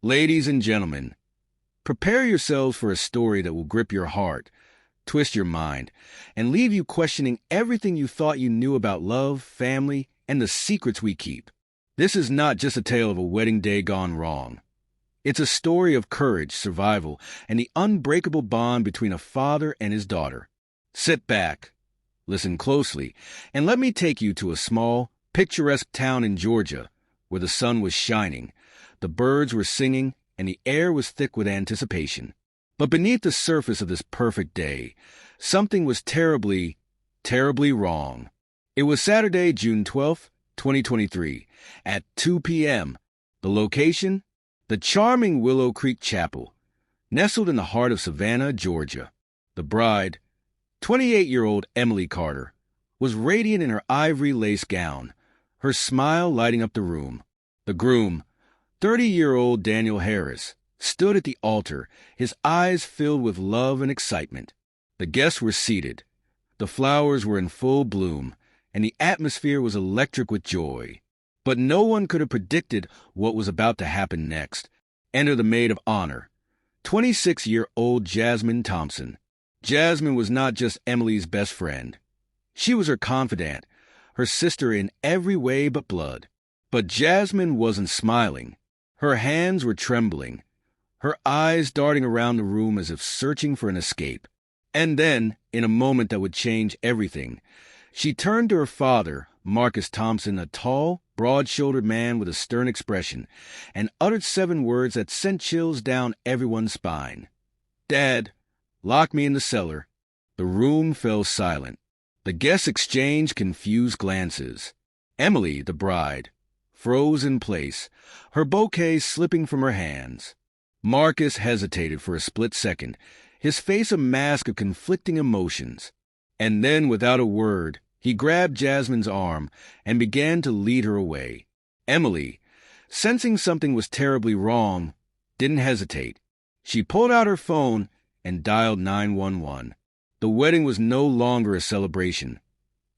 Ladies and gentlemen, prepare yourselves for a story that will grip your heart, twist your mind, and leave you questioning everything you thought you knew about love, family, and the secrets we keep. This is not just a tale of a wedding day gone wrong. It's a story of courage, survival, and the unbreakable bond between a father and his daughter. Sit back, listen closely, and let me take you to a small, picturesque town in Georgia where the sun was shining, the birds were singing, and the air was thick with anticipation. But beneath the surface of this perfect day, something was terribly, terribly wrong. It was Saturday, June 12th, 2023, at 2 p.m. The location? The charming Willow Creek Chapel, nestled in the heart of Savannah, Georgia. The bride, 28-year-old Emily Carter, was radiant in her ivory lace gown, her smile lighting up the room. The groom, 30-year-old Daniel Harris, stood at the altar, his eyes filled with love and excitement. The guests were seated. The flowers were in full bloom, and the atmosphere was electric with joy. But no one could have predicted what was about to happen next. Enter the maid of honor, 26-year-old Jasmine Thompson. Jasmine was not just Emily's best friend. She was her confidant, her sister in every way but blood. But Jasmine wasn't smiling. Her hands were trembling, her eyes darting around the room as if searching for an escape. And then, in a moment that would change everything, she turned to her father, Marcus Thompson, a tall, broad-shouldered man with a stern expression, and uttered 7 words that sent chills down everyone's spine. "Dad, lock me in the cellar." The room fell silent. The guests exchanged confused glances. Emily, the bride, froze in place, her bouquet slipping from her hands. Marcus hesitated for a split second, his face a mask of conflicting emotions. And then, without a word, he grabbed Jasmine's arm and began to lead her away. Emily, sensing something was terribly wrong, didn't hesitate. She pulled out her phone and dialed 911. The wedding was no longer a celebration.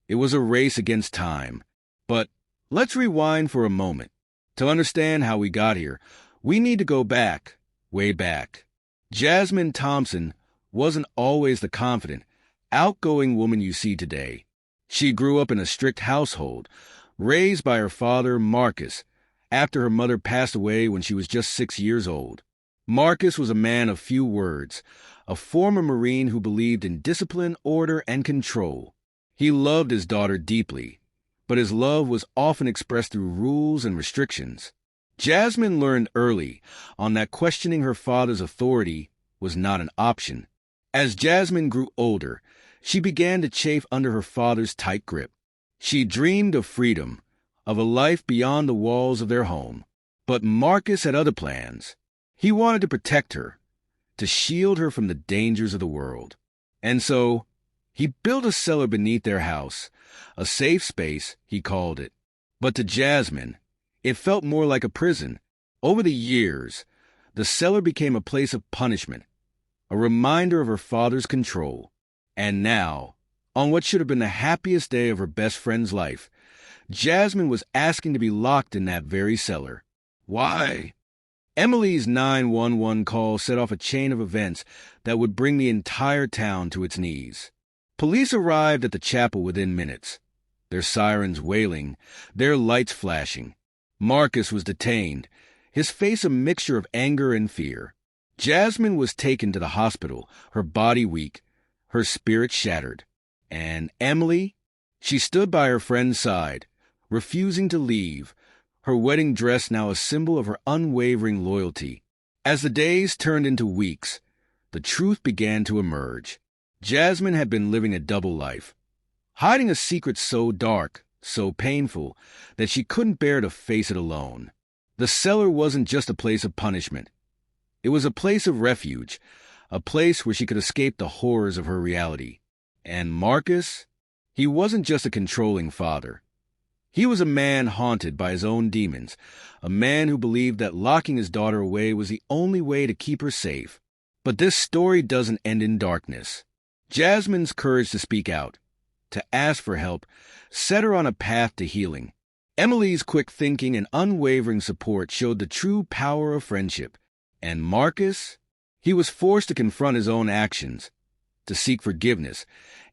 It was a race against time. But let's rewind for a moment. To understand how we got here, we need to go back, way back. Jasmine Thompson wasn't always the confident, outgoing woman you see today. She grew up in a strict household, raised by her father, Marcus, after her mother passed away when she was just 6 years old. Marcus was a man of few words, a former Marine who believed in discipline, order, and control. He loved his daughter deeply, but his love was often expressed through rules and restrictions. Jasmine learned early on that questioning her father's authority was not an option. As Jasmine grew older, she began to chafe under her father's tight grip. She dreamed of freedom, of a life beyond the walls of their home. But Marcus had other plans. He wanted to protect her, to shield her from the dangers of the world. And so, he built a cellar beneath their house, a safe space, he called it. But to Jasmine, it felt more like a prison. Over the years, the cellar became a place of punishment, a reminder of her father's control. And now, on what should have been the happiest day of her best friend's life, Jasmine was asking to be locked in that very cellar. Why? Emily's 911 call set off a chain of events that would bring the entire town to its knees. Police arrived at the chapel within minutes, their sirens wailing, their lights flashing. Marcus was detained, his face a mixture of anger and fear. Jasmine was taken to the hospital, her body weak, her spirit shattered. And Emily? She stood by her friend's side, refusing to leave, her wedding dress now a symbol of her unwavering loyalty. As the days turned into weeks, the truth began to emerge. Jasmine had been living a double life, hiding a secret so dark, so painful, that she couldn't bear to face it alone. The cellar wasn't just a place of punishment. It was a place of refuge, a place where she could escape the horrors of her reality. And Marcus? He wasn't just a controlling father. He was a man haunted by his own demons, a man who believed that locking his daughter away was the only way to keep her safe. But this story doesn't end in darkness. Jasmine's courage to speak out, to ask for help, set her on a path to healing. Emily's quick thinking and unwavering support showed the true power of friendship. And Marcus? He was forced to confront his own actions, to seek forgiveness,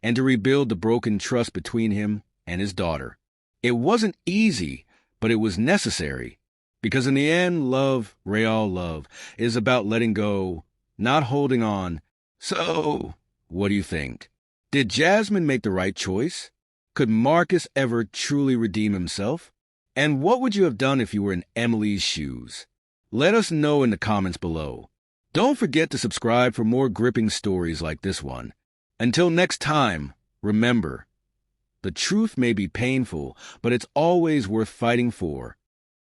and to rebuild the broken trust between him and his daughter. It wasn't easy, but it was necessary. Because in the end, love, real love, is about letting go, not holding on. So, what do you think? Did Jasmine make the right choice? Could Marcus ever truly redeem himself? And what would you have done if you were in Emily's shoes? Let us know in the comments below. Don't forget to subscribe for more gripping stories like this one. Until next time, remember, the truth may be painful, but it's always worth fighting for.